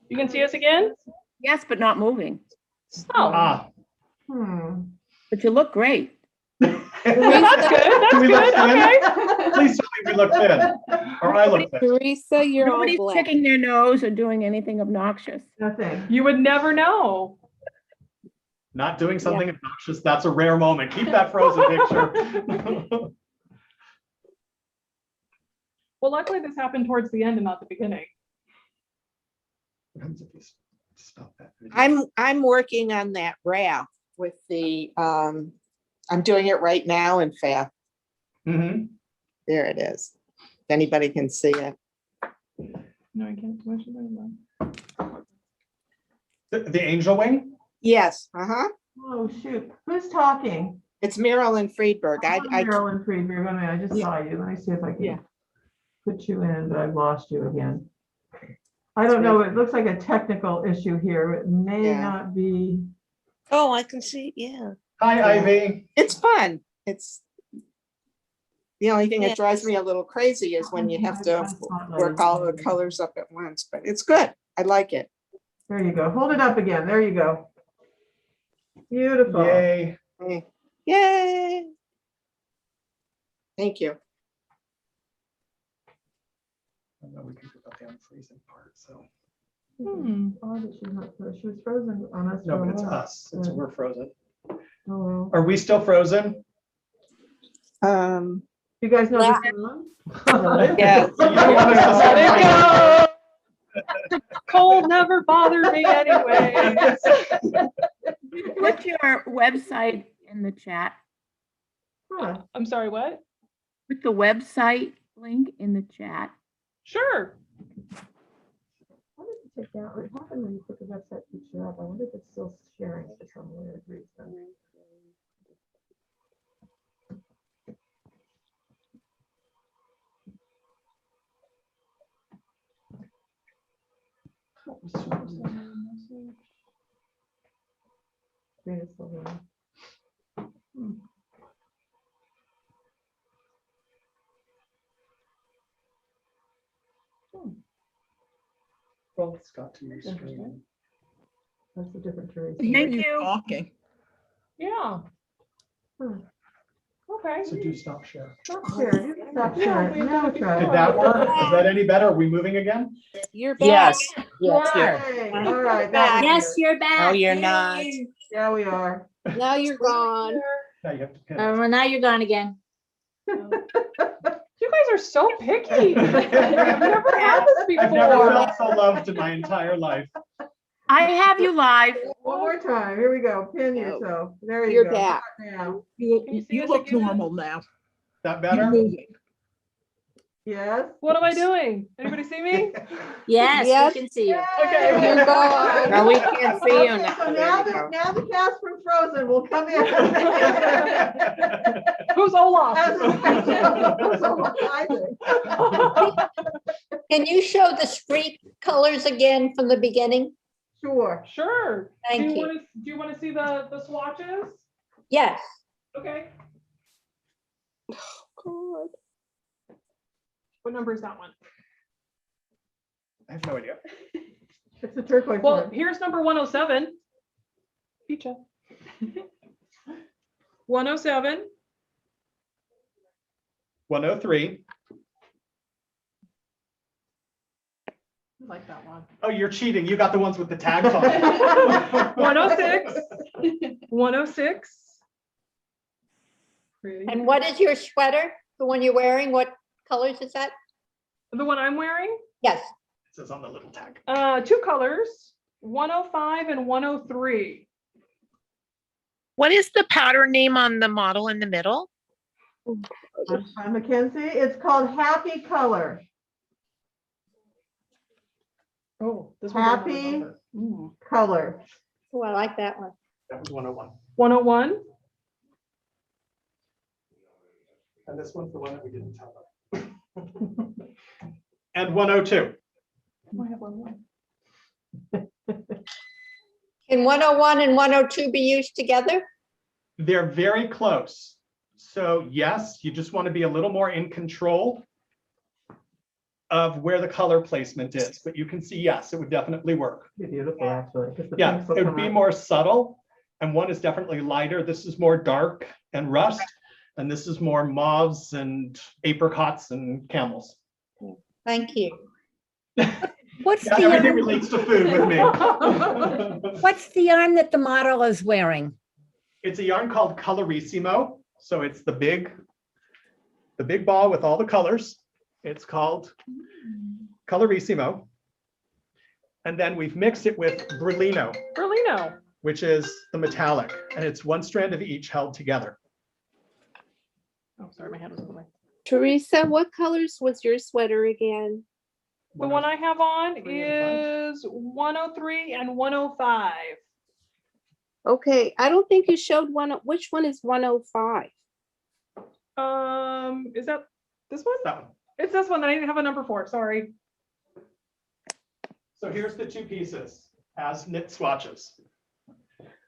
You can see us again? Yes, but not moving. Oh, Ah. But you look great. that's good. That's Do we look good. thin? Okay. Please tell me we look thin, or I look thin. Teresa, you're all Nobody's black. picking their nose or doing anything obnoxious. Nothing. You would never know. Not doing something obnoxious, that's a rare moment. Keep that frozen picture. Well, luckily this happened towards the end and not the beginning. What happens if you stop that video? I'm working on that graph with the, I'm doing it right now, in fact. Mhm. There it is. If anybody can see it. No, I can't. The angel wing? Yes, uh-huh. Oh, shoot. Who's talking? It's Marilyn Friedberg. I Marilyn Friedberg. Wait a minute, I just saw you. Let me see if I Yeah. can put you in, but I've lost you again. I don't know. It looks like a technical issue here. It may Yeah. not be. Oh, I can see, yeah. Hi, Ivy. it's fun. It's the only thing Yeah. that drives me a little crazy is when you have to work all the colors up at once, but it's good. I like it. There you go. Hold it up again. There you go. Beautiful. Yay. Yay. Thank you. I know we can put that down freezing part, so. Oh, that she's not frozen. She was frozen on us. No, for a but it's while. us, since we're frozen. Oh, well. Are we still frozen? You guys know Yeah. this song? Yeah. You don't want us to Let it stop. go. Cold never bothered me anyway. Put your website in the chat. Huh. I'm sorry, what? Put the website link in the chat. Sure. How did you take that? What happened when you put the website picture up? I wonder if it's still sharing for some weird reason. Screen is still there. Well, it's got to your screen. That's a different Teresa. I hear Thank you. talking. Yeah. Hmm. Okay. So do stop share. Stop share. You can Stop share. Now try. Did that work? Is that any better? Are we moving again? You're back. Yes. Yes, you're- Hey, all right. that was Yes, good. you're back. No, you're not. Yeah, we are. Now you're gone. Now you have to pin it. Well, now you're gone again. You guys are so picky. I've never had this before. I've never felt so loved in my entire life. I have you live. One more time. Here we go. Pin yourself. There you You're go. back. Now. you see You us look again? normal now. That You're better? moving. Yes. What am I doing? Anybody see me? Yes, Yes. we can see you. Okay. You're gone. No, we can't see you Okay, now. so There now you the, go. now the cast from Frozen will come in. Who's Olaf? As a I think. Can you show the street colors again from the beginning? Sure. Sure. Thank do you. you want to see the swatches? Yes. Okay. God. What number is that one? I have no idea. It's a turquoise Well, one. here's number 107. Pizza. 107. 103. I like that one. Oh, you're cheating. You got the ones with the tags on. 106. 106. Pretty. And what is your sweater? The one you're wearing? What colors is that? The one I'm wearing? Yes. It says on the little tag. Two colors, 105 and 103. What is the pattern name on the model in the middle? Hi, Mackenzie. It's called Happy Color. Oh, this Happy Color. Oh, I like that one. That was 101. 101. And this one's the one that we didn't tell them. And 102. I have 101. Can 101 and 102 be used together? They're very close. So yes, you just want to be a little more in control of where the color placement is, but you can see, yes, it would definitely work. Be beautiful, actually. 'cause the Yeah, pinks will it would come be out. more subtle, and one is definitely lighter. This is more dark and rust, and this is more mauves and apricots and camels. Thank you. What's Yeah, the everything yarn, relates to food with me. what's the yarn that the model is wearing? It's a yarn called Colorissimo. So it's the big ball with all the colors. It's called Colorissimo. And then we've mixed it with Berlino, Berlino. which is the metallic, and it's one strand of each held together. Oh, sorry, my hand was in the way. Teresa, what colors was your sweater again? The one I have on is 103 and 105. Okay, I don't think you showed which one is 105? Is that this one? That one. It's this one that I didn't have a number for, sorry. So here's the two pieces as knit swatches.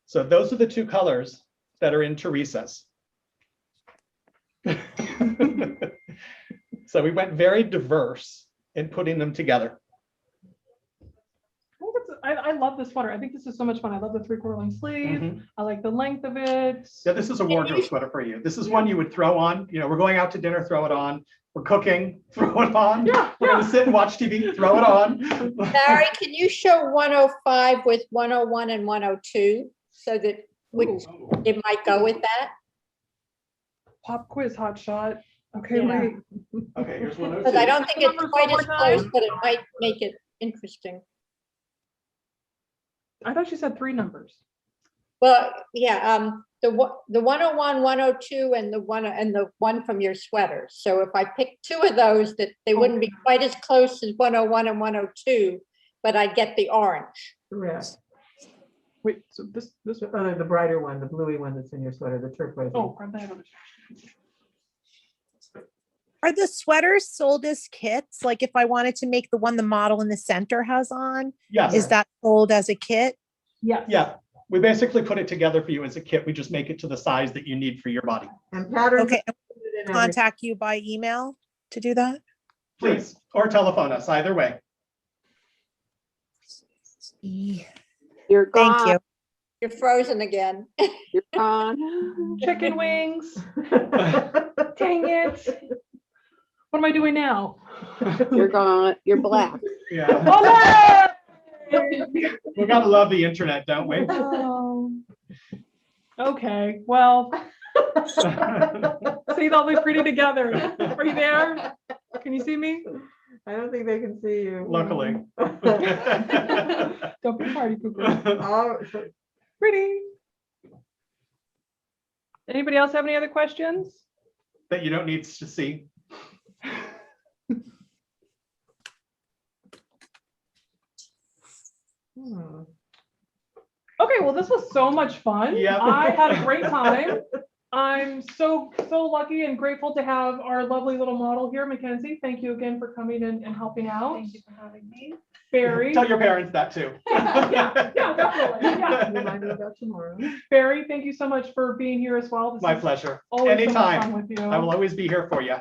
So those are the two colors that are in Teresa's. So we went very diverse in putting them together. I love this sweater. I think this is so much fun. I love the 3/4 length sleeve. Mhm. I like the length of it. Yeah, this is a wardrobe sweater for you. This is one you would throw on. You know, we're going out to dinner, throw it on. We're cooking, throw it on. Yeah, We're gonna sit and watch TV, throw it on. Barry, can you show 105 with 101 and 102 so that it might go with that? Pop quiz hot shot. Okay, Yeah. wait. Okay, here's one. Because I don't think it's Numbers quite one as more close, time. but it might make it interesting. I thought she said 3 numbers. Well, yeah, the 101, 102, and the one from your sweater. So if I pick 2 of those, that they wouldn't be quite as close as 101 and 102, but I'd get the orange. Correct. Wait, so this The brighter one, the bluey one that's in your sweater, the turquoise. oh, grab that other. Are the sweaters sold as kits? Like if I wanted to make the one the model in the center has on, Yes. is that sold as a kit? Yes. Yeah, we basically put it together for you as a kit. We just make it to the size that you need for your body. And patterns. Okay, are included in every- contact you by email to do that? Please, or telephone us, either way. You're gone. Thank you. You're frozen again. You're gone. Chicken wings. Dang it. What am I doing now? You're gone. You're black. Yeah, we gotta love the internet, don't we? Oh. Okay, well, see, they'll be pretty together. Are you there? Can you see me? I don't think they can see you. Luckily. Don't be party pooper. Oh, Pretty. Anybody else have any other questions? That you don't need to see. Okay, well, this was so much fun. Yep. I had a great time. I'm so lucky and grateful to have our lovely little model here, Mackenzie. Thank you again for coming in and helping out. Thank you for having me. Barry. Tell your parents that too. Yeah, definitely. Yeah. remind me about tomorrow. Barry, thank you so much for being here as well. This My is pleasure. always so much fun Anytime. with you. I will always be here for you.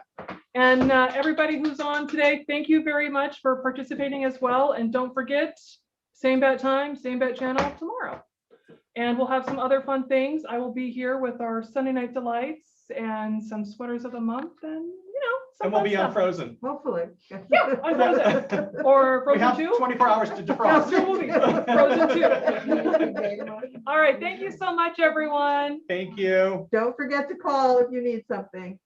And everybody who's on today, thank you very much for participating as well. And don't forget, same bat time, same bat channel tomorrow. And we'll have some other fun things. I will be here with our Sunday Night Delights and some sweaters of the month and, you know, and we'll be fun stuff. unfrozen. Hopefully. Yeah, unfrozen. Or We have Frozen 2? 24 hours to defrost. There will be Frozen 2. All right, thank you so much, everyone. Thank you. Don't forget to call if you need something.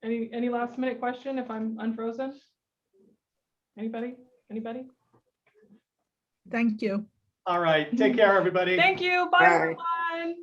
Any last minute question if I'm unfrozen? Anybody? Anybody? Thank you. All right. Take care, everybody. Thank you. Bye, Bye. everyone.